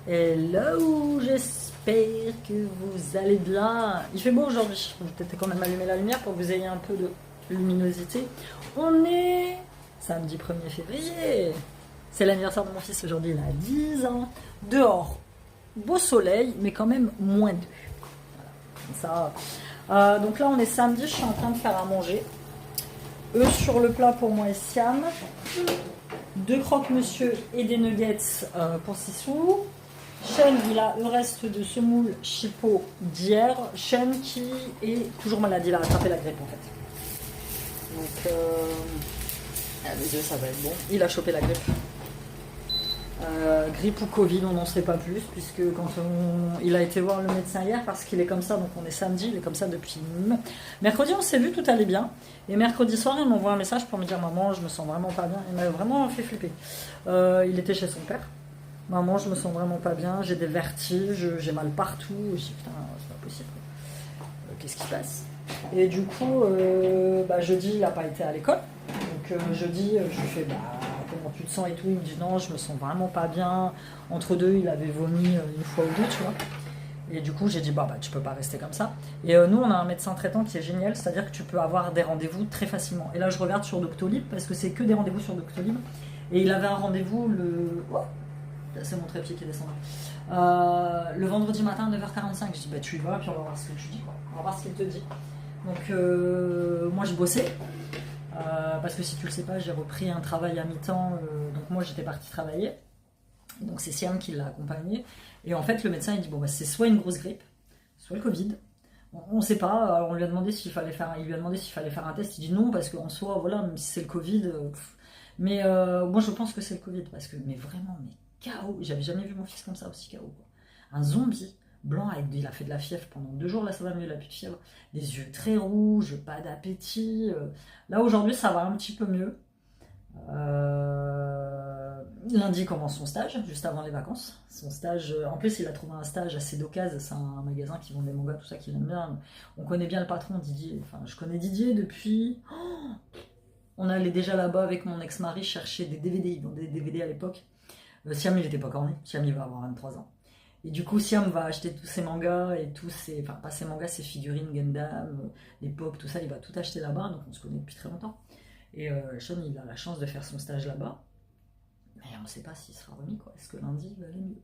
Hello, j'espère que vous allez bien. Il fait beau aujourd'hui, je vais peut-être quand même allumer la lumière pour que vous ayez un peu de luminosité. On est samedi 1er février. C'est l'anniversaire de mon fils aujourd'hui, il a 10 ans. Dehors, beau soleil, mais quand même moins 2. Voilà, comme ça. Donc là, on est samedi, je suis en train de faire à manger. Eux sur le plat pour moi et Siam. 2 croque-monsieur et des nuggets pour Sissou. Sean, il a le reste de semoule chipot d'hier. Sean qui est toujours malade, il a attrapé la grippe en fait. Donc, les yeux, ça va être bon. Il a chopé la grippe. Grippe ou Covid, on n'en sait pas plus, puisque il a été voir le médecin hier, parce qu'il est comme ça, donc on est samedi, il est comme ça depuis mercredi, on s'est vu, tout allait bien, et mercredi soir, il m'envoie un message pour me dire: maman, je me sens vraiment pas bien. Il m'a vraiment fait flipper. Il était chez son père. Maman, je me sens vraiment pas bien, j'ai des vertiges, j'ai mal partout. Je dis: putain, c'est pas possible. Qu'est-ce qui se passe? Et du coup, jeudi, il a pas été à l'école. Donc jeudi, je lui fais: comment tu te sens et tout. Il me dit: non, je me sens vraiment pas bien. Entre deux, il avait vomi une fois ou deux, tu vois. Et du coup, j'ai dit: tu peux pas rester comme ça. Et nous, on a un médecin traitant qui est génial, c'est-à-dire que tu peux avoir des rendez-vous très facilement. Et là, je regarde sur Doctolib, parce que c'est que des rendez-vous sur Doctolib. Et il avait un rendez-vous le... Oh, c'est mon trépied qui est descendu. Le vendredi matin à 9h45. Je dis: tu y vas, puis on va voir ce que tu dis, quoi. On va voir ce qu'il te dit. Donc, moi, je bossais. Parce que si tu le sais pas, j'ai repris un travail à mi-temps. Donc, moi, j'étais partie travailler. Donc, c'est Siam qui l'a accompagné. Et en fait, le médecin, il dit: c'est soit une grosse grippe, soit le Covid. On ne sait pas. Alors, on lui a demandé s'il fallait faire un test. Il dit non, parce qu'en soi, voilà, même si c'est le Covid. Mais moi, je pense que c'est le Covid. Parce que, mais vraiment, mais KO. J'avais jamais vu mon fils comme ça, aussi KO, quoi. Un zombie blanc, il a fait de la fièvre pendant 2 jours, là ça va mieux, il a plus de fièvre. Les yeux très rouges, pas d'appétit. Là aujourd'hui, ça va un petit peu mieux. Lundi, il commence son stage, juste avant les vacances. Son stage, en plus, il a trouvé un stage assez d'occasion. C'est un magasin qui vend des mangas, tout ça, qu'il aime bien. On connaît bien le patron, Didier. Enfin, je connais Didier depuis... On allait déjà là-bas avec mon ex-mari chercher des DVD. Ils vendaient des DVD à l'époque. Siam, il était pas corné. Siam, il va avoir 23 ans. Et du coup, Siam va acheter tous ses mangas et tous ses... Enfin, pas ses mangas, ses figurines Gundam, les pop, tout ça, il va tout acheter là-bas. Donc, on se connaît depuis très longtemps. Et Sean, il a la chance de faire son stage là-bas. Mais on ne sait pas s'il sera remis, quoi. Est-ce que lundi, il va aller mieux?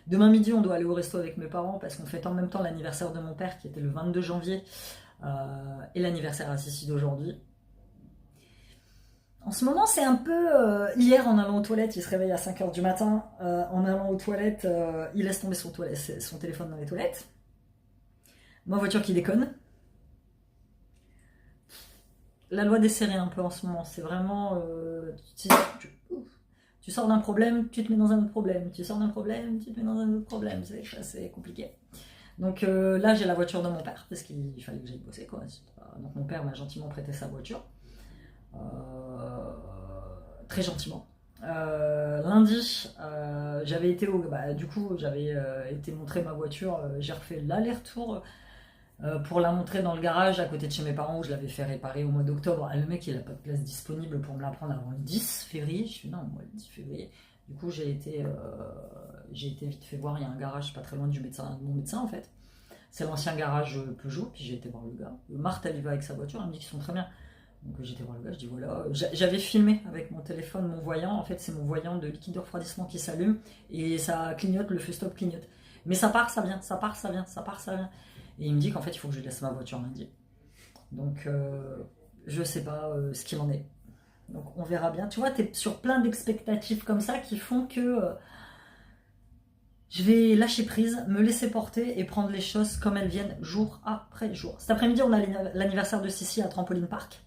Demain midi, on doit aller au resto avec mes parents parce qu'on fête en même temps l'anniversaire de mon père qui était le 22 janvier et l'anniversaire à Sissi d'aujourd'hui. En ce moment, c'est un peu... hier, en allant aux toilettes, il se réveille à 5h du matin. En allant aux toilettes, il laisse tomber son téléphone dans les toilettes. Ma voiture qui déconne. La loi des séries un peu en ce moment. C'est vraiment... tu sors d'un problème, tu te mets dans un autre problème. Tu sors d'un problème, tu te mets dans un autre problème. C'est assez compliqué. Donc là, j'ai la voiture de mon père, parce qu'il fallait que j'aille bosser, quoi. Donc mon père m'a gentiment prêté sa voiture. Très gentiment. Lundi, j'avais été j'avais été montrer ma voiture. J'ai refait l'aller-retour pour la montrer dans le garage à côté de chez mes parents où je l'avais fait réparer au mois d'octobre. Le mec, il a pas de place disponible pour me la prendre avant le 10 février. Je suis non, moi le 10 février. Du coup, j'ai été vite fait voir. Il y a un garage pas très loin de mon médecin en fait. C'est l'ancien garage Peugeot. Puis j'ai été voir le gars. Marthe, elle y va avec sa voiture. Elle me dit qu'ils sont très bien. Donc j'étais voir le gars, je dis voilà, j'avais filmé avec mon téléphone mon voyant, en fait c'est mon voyant de liquide de refroidissement qui s'allume et ça clignote, le feu stop clignote. Mais ça part, ça vient, ça part, ça vient, ça part, ça vient. Et il me dit qu'en fait il faut que je laisse ma voiture lundi. Donc je sais pas ce qu'il en est. Donc on verra bien. Tu vois, t'es sur plein d'expectatives comme ça qui font que je vais lâcher prise, me laisser porter et prendre les choses comme elles viennent jour après jour. Cet après-midi on a l'anniversaire de Sissi à Trampoline Park.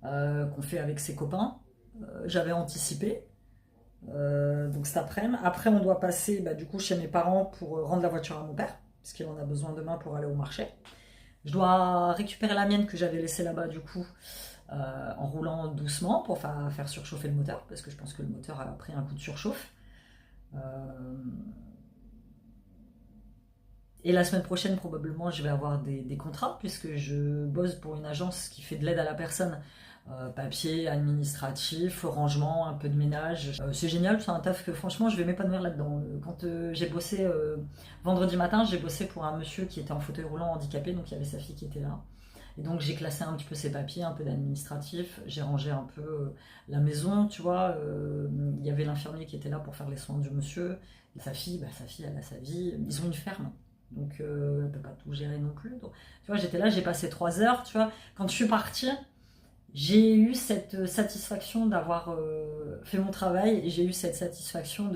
Qu'on fait avec ses copains. J'avais anticipé. Donc cet après-midi. Après, on doit passer du coup chez mes parents pour rendre la voiture à mon père, parce qu'il en a besoin demain pour aller au marché. Je dois récupérer la mienne que j'avais laissée là-bas du coup, en roulant doucement pour faire surchauffer le moteur, parce que je pense que le moteur a pris un coup de surchauffe. Et la semaine prochaine, probablement, je vais avoir des contrats, puisque je bosse pour une agence qui fait de l'aide à la personne papier, administratif, rangement, un peu de ménage. C'est génial, c'est un taf que franchement je vais m'épanouir là-dedans. Quand j'ai bossé vendredi matin, j'ai bossé pour un monsieur qui était en fauteuil roulant handicapé, donc il y avait sa fille qui était là. Et donc j'ai classé un petit peu ses papiers, un peu d'administratif, j'ai rangé un peu la maison, tu vois. Il y avait l'infirmier qui était là pour faire les soins du monsieur. Et sa fille elle a sa vie. Ils ont une ferme, donc elle ne peut pas tout gérer non plus. Donc, tu vois, j'étais là, j'ai passé 3 heures, tu vois. Quand je suis partie, j'ai eu cette satisfaction d'avoir fait mon travail et j'ai eu cette satisfaction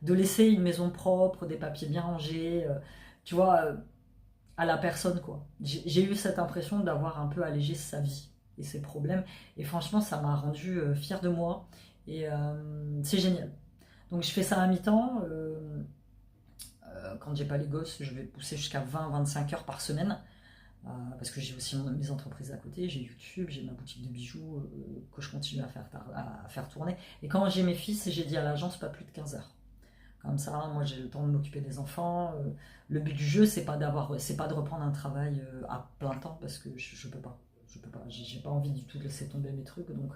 de laisser une maison propre, des papiers bien rangés, tu vois, à la personne, quoi. J'ai eu cette impression d'avoir un peu allégé sa vie et ses problèmes. Et franchement, ça m'a rendu fière de moi. Et c'est génial. Donc je fais ça à mi-temps. Quand j'ai pas les gosses, je vais pousser jusqu'à 20-25 heures par semaine. Parce que j'ai aussi mes entreprises à côté, j'ai YouTube, j'ai ma boutique de bijoux que je continue à faire tourner. Et quand j'ai mes fils, j'ai dit à l'agence pas plus de 15 heures. Comme ça, moi j'ai le temps de m'occuper des enfants. Le but du jeu, c'est pas de reprendre un travail à plein temps parce que je peux pas. Je peux pas. J'ai pas envie du tout de laisser tomber mes trucs. Donc,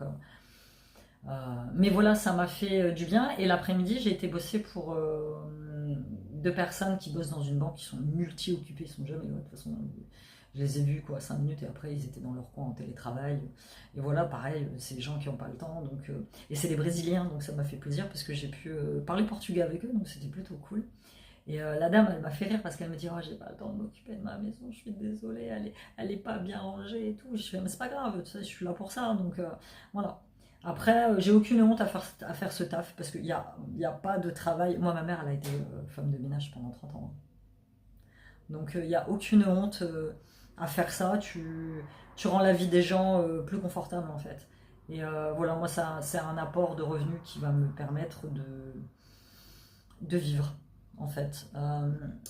mais voilà, ça m'a fait du bien. Et l'après-midi, j'ai été bosser pour 2 personnes qui bossent dans une banque, qui sont multi-occupées, ils sont jamais là. De toute façon, je les ai vus quoi, 5 minutes et après ils étaient dans leur coin en télétravail. Et voilà, pareil, c'est des gens qui n'ont pas le temps. Donc, et c'est des Brésiliens, donc ça m'a fait plaisir parce que j'ai pu parler portugais avec eux, donc c'était plutôt cool. Et la dame, elle m'a fait rire parce qu'elle me dit oh, j'ai pas le temps de m'occuper de ma maison, je suis désolée, elle est pas bien rangée et tout. Je fais mais c'est pas grave, tu sais, je suis là pour ça. Donc voilà. Après, j'ai aucune honte à faire ce taf parce qu'il y a pas de travail. Moi, ma mère, elle a été femme de ménage pendant 30 ans. Donc il n'y a aucune honte à faire ça. Tu rends la vie des gens plus confortable en fait. Et voilà, moi, ça, c'est un apport de revenus qui va me permettre de vivre en fait.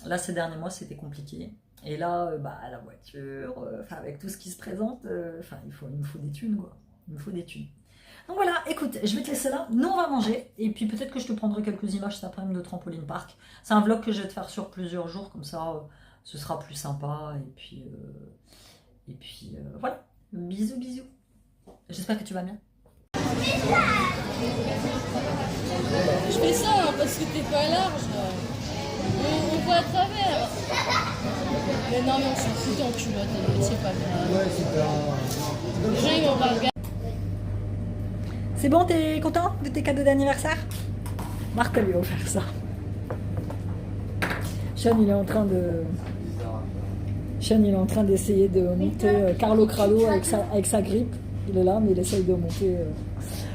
Là, ces derniers mois, c'était compliqué. Et là, bah, la voiture, avec tout ce qui se présente, il me faut des thunes quoi. Il me faut des thunes. Donc voilà, écoute, je vais te laisser là. Nous, on va manger. Et puis peut-être que je te prendrai quelques images cet après-midi de Trampoline Park. C'est un vlog que je vais te faire sur plusieurs jours. Comme ça, ce sera plus sympa. Et puis voilà. Bisous, bisous. J'espère que tu vas bien. Je fais ça parce que t'es pas large. On voit à travers. Mais non, mais on s'en fout en culotte. C'est pas grave. Ouais, c'est pas... Les gens, ils vont pas regarder. C'est bon, t'es content de tes cadeaux d'anniversaire? Marc lui a offert ça. Sean, il est en train d'essayer de monter Carlo Cralo avec sa grippe. Il est là, mais il essaye de monter.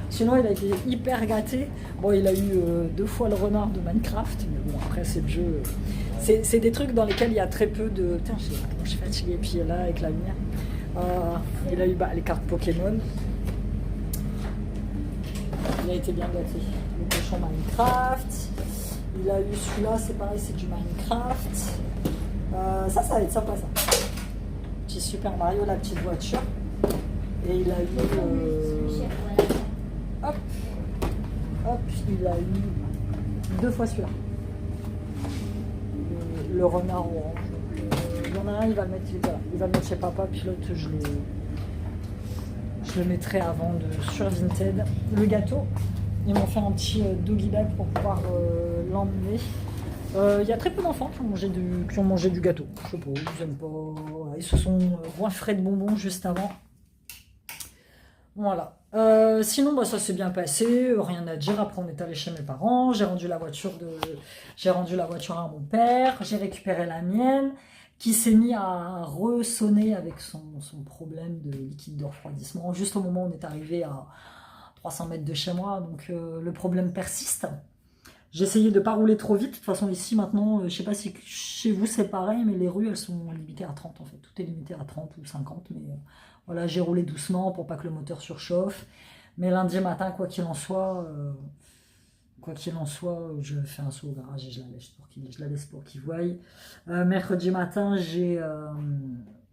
Sinon, il a été hyper gâté. Bon, il a eu 2 fois le renard de Minecraft, mais bon, après, c'est le jeu. C'est des trucs dans lesquels il y a très peu de. Putain, je suis fatiguée, et puis là, avec la lumière. Il a eu les cartes Pokémon. Il a été bien gâté. Le cochon Minecraft. Il a eu celui-là, c'est pareil, c'est du Minecraft. Ça va être sympa ça. Petit Super Mario, la petite voiture. Et il a eu. Hop, il a eu 2 fois celui-là. Le renard orange. Il y en a un, il va le mettre chez papa, puis l'autre, je le mettrai avant sur Vinted. Le gâteau, ils m'ont fait un petit doggy bag pour pouvoir l'emmener. Il y a très peu d'enfants qui ont mangé du gâteau. Je sais pas, ils aiment pas. Ils se sont goinfrés de bonbons juste avant. Voilà. Sinon, bah, ça s'est bien passé, rien à dire. Après, on est allé chez mes parents. J'ai rendu la voiture à mon père. J'ai récupéré la mienne, qui s'est mis à ressonner avec son problème de liquide de refroidissement. Juste au moment où on est arrivé à 300 mètres de chez moi, donc le problème persiste. J'ai essayé de ne pas rouler trop vite. De toute façon, ici, maintenant, je ne sais pas si chez vous c'est pareil, mais les rues, elles sont limitées à 30 en fait. Tout est limité à 30 ou 50, mais voilà, j'ai roulé doucement pour pas que le moteur surchauffe. Mais lundi matin, quoi qu'il en soit, je fais un saut au garage et je la laisse pour qu'il voie. Mercredi matin, j'ai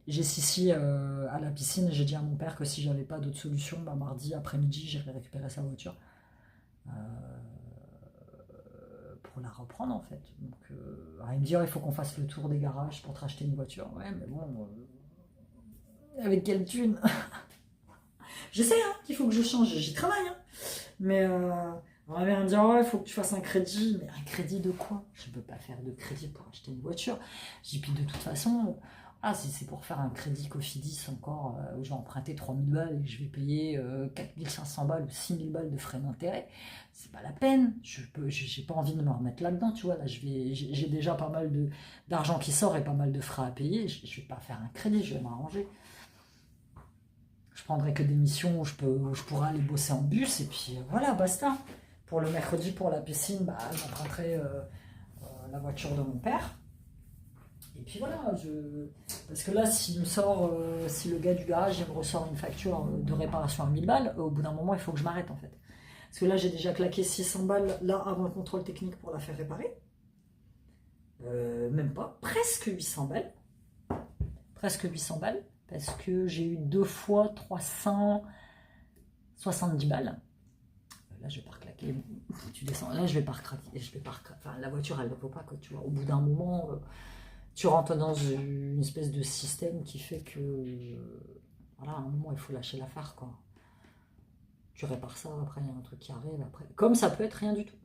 Sissi à la piscine. J'ai dit à mon père que si j'avais pas d'autre solution, bah, mardi après-midi, j'irai récupérer sa voiture. Pour la reprendre en fait. Donc, il me dit il faut qu'on fasse le tour des garages pour te racheter une voiture. Ouais, mais bon, avec quelle thune? J'essaie, hein, qu'il faut que je change, j'y travaille. Hein. Mais ma mère me dit, oh, il faut que tu fasses un crédit. Mais un crédit de quoi? Je ne peux pas faire de crédit pour acheter une voiture. J'ai puis de toute façon, si c'est pour faire un crédit Cofidis encore, où je vais emprunter 3000 balles et je vais payer 4500 balles ou 6000 balles de frais d'intérêt, c'est pas la peine. J'ai pas envie de me remettre là-dedans, tu vois. Là, j'ai déjà pas mal d'argent qui sort et pas mal de frais à payer. Je vais pas faire un crédit, je vais m'arranger. Je prendrai que des missions où je pourrai aller bosser en bus et puis voilà, basta. Pour le mercredi, pour la piscine, j'emprunterai la voiture de mon père. Et puis voilà, parce que là, si le gars du garage il me ressort une facture de réparation à 1000 balles, au bout d'un moment, il faut que je m'arrête en fait. Parce que là, j'ai déjà claqué 600 balles là avant le contrôle technique pour la faire réparer. Même pas, presque 800 balles. Presque 800 balles, parce que j'ai eu 2 fois 370 balles. Là, je vais pas reclaquer. Tu descends, là, je vais pas recraquer. Enfin, la voiture, elle ne vaut pas, quoi, tu vois. Au bout d'un moment, tu rentres dans une espèce de système qui fait que, voilà, à un moment, il faut lâcher l'affaire, quoi. Tu répares ça, après, il y a un truc qui arrive, après. Comme ça peut être rien du tout.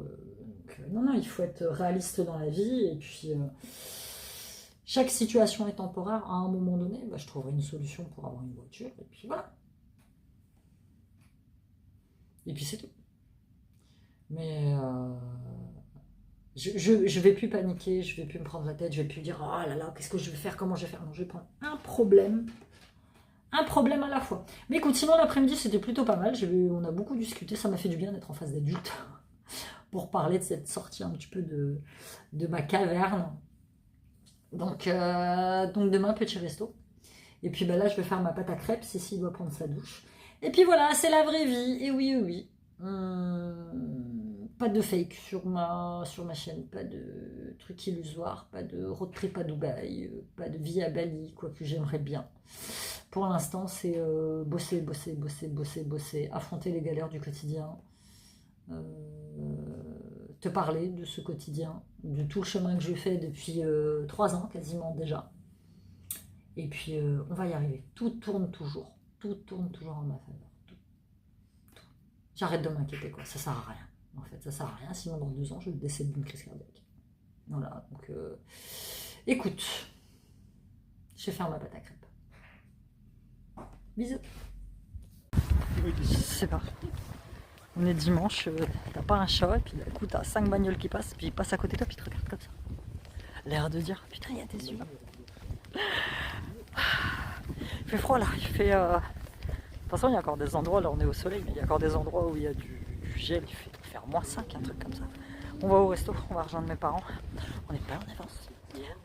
Donc, non, il faut être réaliste dans la vie, et puis, chaque situation est temporaire. À un moment donné, je trouverai une solution pour avoir une voiture, et puis voilà. Et puis c'est tout. Mais je vais plus paniquer, je vais plus me prendre la tête, je vais plus dire oh là là, qu'est-ce que je vais faire, comment je vais faire. Non, je vais prendre un problème à la fois. Mais écoute, sinon l'après-midi c'était plutôt pas mal. On a beaucoup discuté, ça m'a fait du bien d'être en face d'adultes pour parler de cette sortie un petit peu de ma caverne. Donc demain, petit resto. Et puis là, je vais faire ma pâte à crêpes, Cécile doit prendre sa douche. Et puis voilà, c'est la vraie vie. Et oui. Pas de fake sur ma chaîne, pas de trucs illusoires, pas de road trip à Dubaï, pas de vie à Bali, quoique j'aimerais bien. Pour l'instant, c'est bosser, affronter les galères du quotidien, te parler de ce quotidien, de tout le chemin que je fais depuis 3 ans quasiment déjà. Et puis, on va y arriver. Tout tourne toujours en ma faveur. Tout. J'arrête de m'inquiéter, quoi. Ça sert à rien. En fait, ça sert à rien. Sinon, dans 2 ans, je décède d'une crise cardiaque. Voilà. Donc, écoute. Je vais faire ma pâte à crêpes. Bisous. Je sais pas. On est dimanche. T'as pas un chat. Et puis, d'un coup, t'as 5 bagnoles qui passent. Puis, ils passent à côté de toi. Puis, ils te regardent comme ça. L'air de dire putain, il y a des humains. Il fait froid là, il fait... De toute façon, il y a encore des endroits, là on est au soleil, mais il y a encore des endroits où il y a du gel, il fait faire -5, un truc comme ça. On va au resto, on va rejoindre mes parents. On est pas en avance.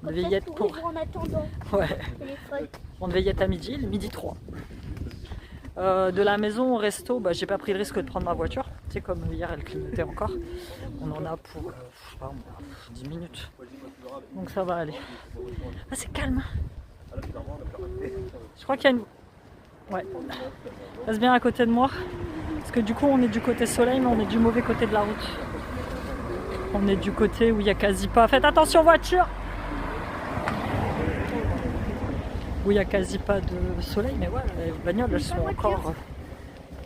On devait y être pour... En attendant. Ouais. On devait y être à midi, le midi 3. De la maison au resto, j'ai pas pris le risque de prendre ma voiture. Tu sais, comme hier, elle clignotait encore. On en a pour 10 minutes. Donc ça va aller. Ah, c'est calme. Je crois qu'il y a une... Ouais. Reste bien à côté de moi. Parce que du coup, on est du côté soleil, mais on est du mauvais côté de la route. On est du côté où il n'y a quasi pas... Faites attention, voiture! Où il n'y a quasi pas de soleil, mais ouais, les bagnoles, elles sont encore...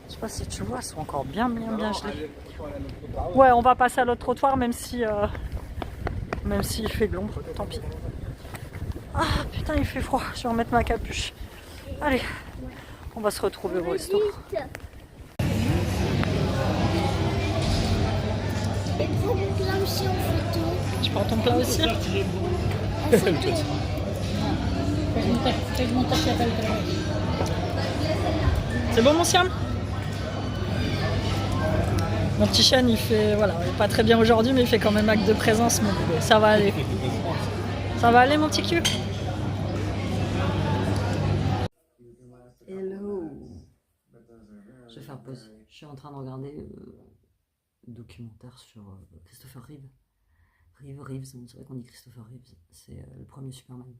Je sais pas si tu vois, elles sont encore bien gelées. Ouais, on va passer à l'autre trottoir, même si il fait de l'ombre, tant pis. Ah putain, il fait froid, je vais remettre ma capuche. Allez, on va se retrouver au resto. Et prends mon plat aussi en photo. Tu prends ton plat aussi? C'est bon mon siam? Mon petit chêne, il fait, voilà, il est pas très bien aujourd'hui, mais il fait quand même acte de présence, mon bébé. Ça va aller. Ça va aller, mon petit cul? Hello. Je vais faire pause. Je suis en train de regarder le documentaire sur Christopher Reeve. Reeves, c'est vrai qu'on dit Christopher Reeves. C'est le premier Superman.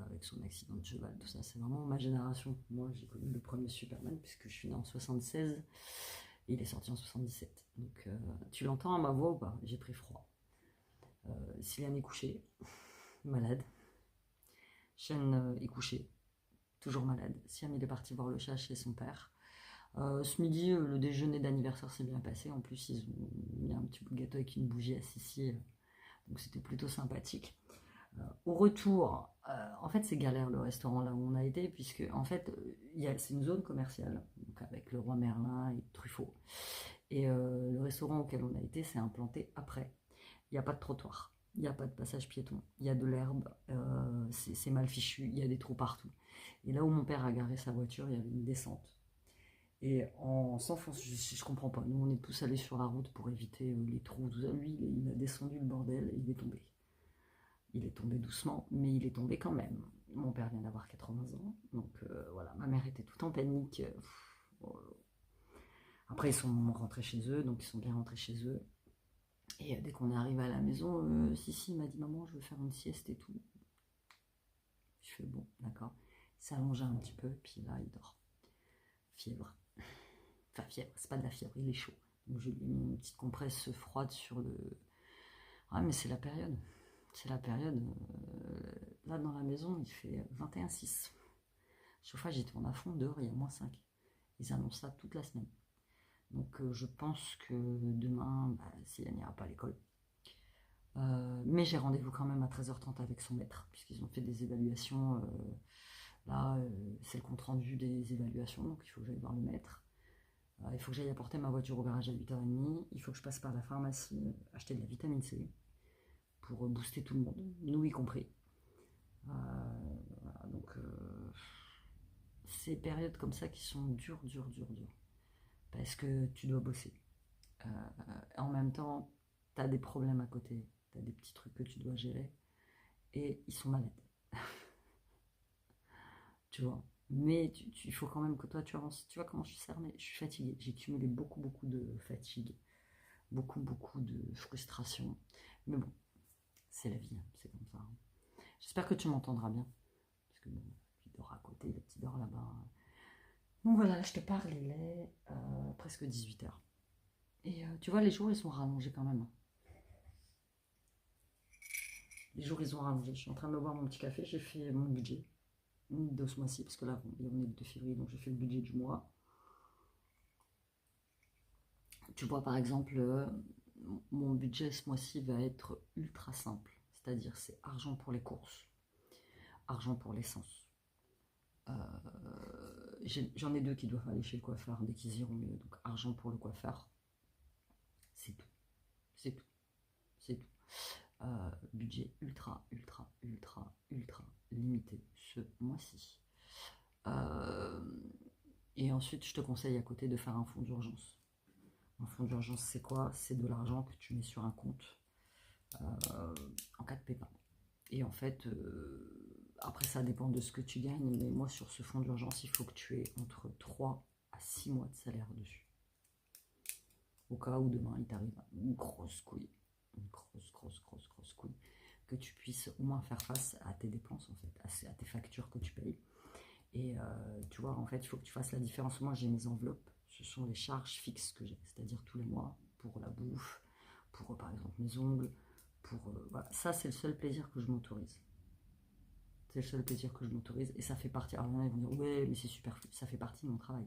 Avec son accident de cheval, tout ça. C'est vraiment ma génération. Moi, j'ai connu le premier Superman, puisque je suis né en 76. Et il est sorti en 77. Donc, tu l'entends à ma voix ou pas? J'ai pris froid. Cillian est couché, malade. Shane est couché, toujours malade. Siam, il est parti voir le chat chez son père. Ce midi, le déjeuner d'anniversaire s'est bien passé. En plus, ils ont mis un petit bout de gâteau avec une bougie à Sissi. Donc, c'était plutôt sympathique. Au retour, en fait, c'est galère le restaurant là où on a été, puisque en fait, c'est une zone commerciale, donc avec le Roi Merlin et Truffaut. Et le restaurant auquel on a été s'est implanté après. Il n'y a pas de trottoir, il n'y a pas de passage piéton, il y a de l'herbe, c'est mal fichu, il y a des trous partout. Et là où mon père a garé sa voiture, il y avait une descente. Et en s'enfonçant, je comprends pas. Nous, on est tous allés sur la route pour éviter les trous. Tout ça. Lui, il a descendu le bordel et il est tombé. Il est tombé doucement, mais il est tombé quand même. Mon père vient d'avoir 80 ans, donc voilà. Ma mère était toute en panique. Après, ils sont rentrés chez eux, donc ils sont bien rentrés chez eux. Et dès qu'on est arrivé à la maison, Sissi m'a dit maman, je veux faire une sieste et tout. Je fais bon, d'accord. Il s'est allongé un petit peu, puis là, il dort. Fièvre. Enfin, fièvre, c'est pas de la fièvre, il est chaud. Donc je lui ai mis une petite compresse froide sur le. Ouais, mais c'est la période. C'est la période. Là, dans la maison, il fait 21,6. Le chauffage, il tourne à fond. Dehors, il y a -5. Ils annoncent ça toute la semaine. Donc, je pense que demain, Céline n'ira pas à l'école. Mais j'ai rendez-vous quand même à 13h30 avec son maître, puisqu'ils ont fait des évaluations. Là, c'est le compte-rendu des évaluations, donc il faut que j'aille voir le maître. Il faut que j'aille apporter ma voiture au garage à 8h30. Il faut que je passe par la pharmacie, acheter de la vitamine C pour booster tout le monde, nous y compris. Voilà, donc, ces périodes comme ça qui sont dures, parce que tu dois bosser. En même temps, tu as des problèmes à côté, tu as des petits trucs que tu dois gérer, et ils sont malades. Tu vois. Mais il faut quand même que toi tu avances. Tu vois comment je suis cernée? Je suis fatiguée. J'ai cumulé beaucoup de fatigue, beaucoup de frustration. Mais bon, c'est la vie, hein, c'est comme ça. Hein. J'espère que tu m'entendras bien. Parce que bon, il dort à côté, le petit dort là-bas. Bon voilà, je te parle, il est presque 18h. Et tu vois, les jours ils sont rallongés quand même. Hein. Les jours ils ont rallongé. Je suis en train de me boire mon petit café, j'ai fait mon budget de ce mois-ci, parce que là, on est le 2 février, donc j'ai fait le budget du mois. Tu vois, par exemple, mon budget ce mois-ci va être ultra simple. C'est-à-dire, c'est argent pour les courses, argent pour l'essence. J'en ai 2 qui doivent aller chez le coiffeur dès qu'ils iront mieux. Donc, argent pour le coiffeur, c'est tout. C'est tout. C'est tout. Budget ultra limité ce mois-ci. Et ensuite, je te conseille à côté de faire un fonds d'urgence. Un fonds d'urgence, c'est quoi? C'est de l'argent que tu mets sur un compte en cas de pépin. Et en fait, après ça dépend de ce que tu gagnes, mais moi sur ce fonds d'urgence, il faut que tu aies entre 3 à 6 mois de salaire dessus. Au cas où demain il t'arrive une grosse couille. Une grosse couille, que tu puisses au moins faire face à tes dépenses en fait, à tes factures que tu payes. Et tu vois, en fait, il faut que tu fasses la différence. Moi, j'ai mes enveloppes, ce sont les charges fixes que j'ai, c'est-à-dire tous les mois, pour la bouffe, pour par exemple mes ongles, pour voilà. Ça, c'est le seul plaisir que je m'autorise. C'est le seul plaisir que je m'autorise, et ça fait partie. Alors, ils vont dire, ouais, mais c'est superflu, ça fait partie de mon travail.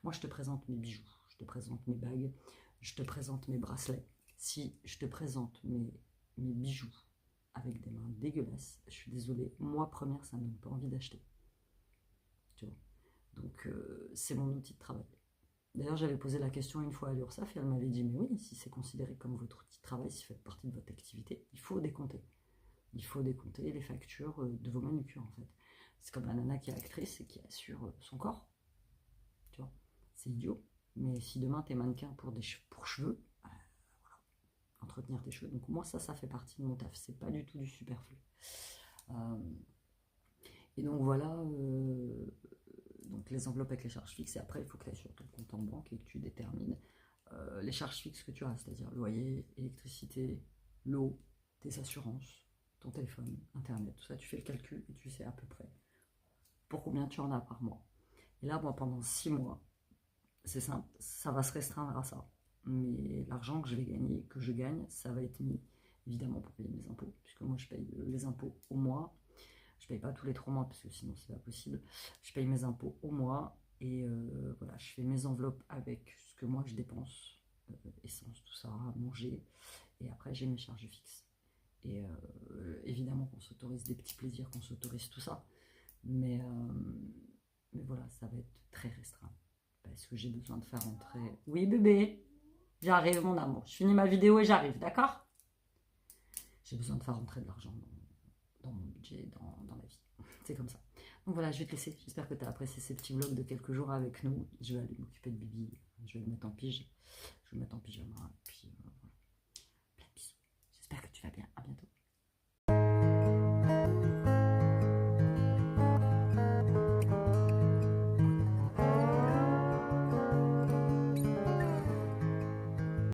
Moi, je te présente mes bijoux, je te présente mes bagues, je te présente mes bracelets. Si je te présente mes bijoux avec des mains dégueulasses, je suis désolée, moi première, ça ne me donne pas envie d'acheter. Tu vois. Donc c'est mon outil de travail. D'ailleurs, j'avais posé la question une fois à l'URSSAF et elle m'avait dit, mais oui, si c'est considéré comme votre outil de travail, si ça fait partie de votre activité, il faut décompter. Il faut décompter les factures de vos manucures en fait. C'est comme la nana qui est actrice et qui assure son corps. Tu vois. C'est idiot. Mais si demain t'es mannequin pour cheveux, entretenir tes cheveux. Donc moi, ça fait partie de mon taf. C'est pas du tout du superflu. Et donc voilà, donc les enveloppes avec les charges fixes. Et après, il faut que tu ailles sur ton compte en banque et que tu détermines les charges fixes que tu as, c'est-à-dire loyer, électricité, l'eau, tes assurances, ton téléphone, internet, tout ça. Tu fais le calcul et tu sais à peu près pour combien tu en as par mois. Et là, moi, pendant 6 mois, c'est simple, ça va se restreindre à ça. Mais l'argent que je vais gagner, que je gagne, ça va être mis évidemment pour payer mes impôts, puisque moi je paye les impôts au mois. Je paye pas tous les 3 mois parce que sinon c'est pas possible. Je paye mes impôts au mois et voilà, je fais mes enveloppes avec ce que moi je dépense, essence, tout ça, manger. Et après j'ai mes charges fixes. Et évidemment qu'on s'autorise des petits plaisirs, qu'on s'autorise tout ça. Mais voilà, ça va être très restreint. Parce que j'ai besoin de faire rentrer... Oui bébé, j'arrive mon amour. Je finis ma vidéo et j'arrive, d'accord? J'ai besoin de faire rentrer de l'argent dans mon budget, dans ma vie. C'est comme ça. Donc voilà, je vais te laisser. J'espère que tu as apprécié ces petits vlogs de quelques jours avec nous. Je vais aller m'occuper de Bibi. Je vais le mettre en pige. Je vais le mettre en pyjama. Et puis voilà. Plein de bisous. J'espère que tu vas bien.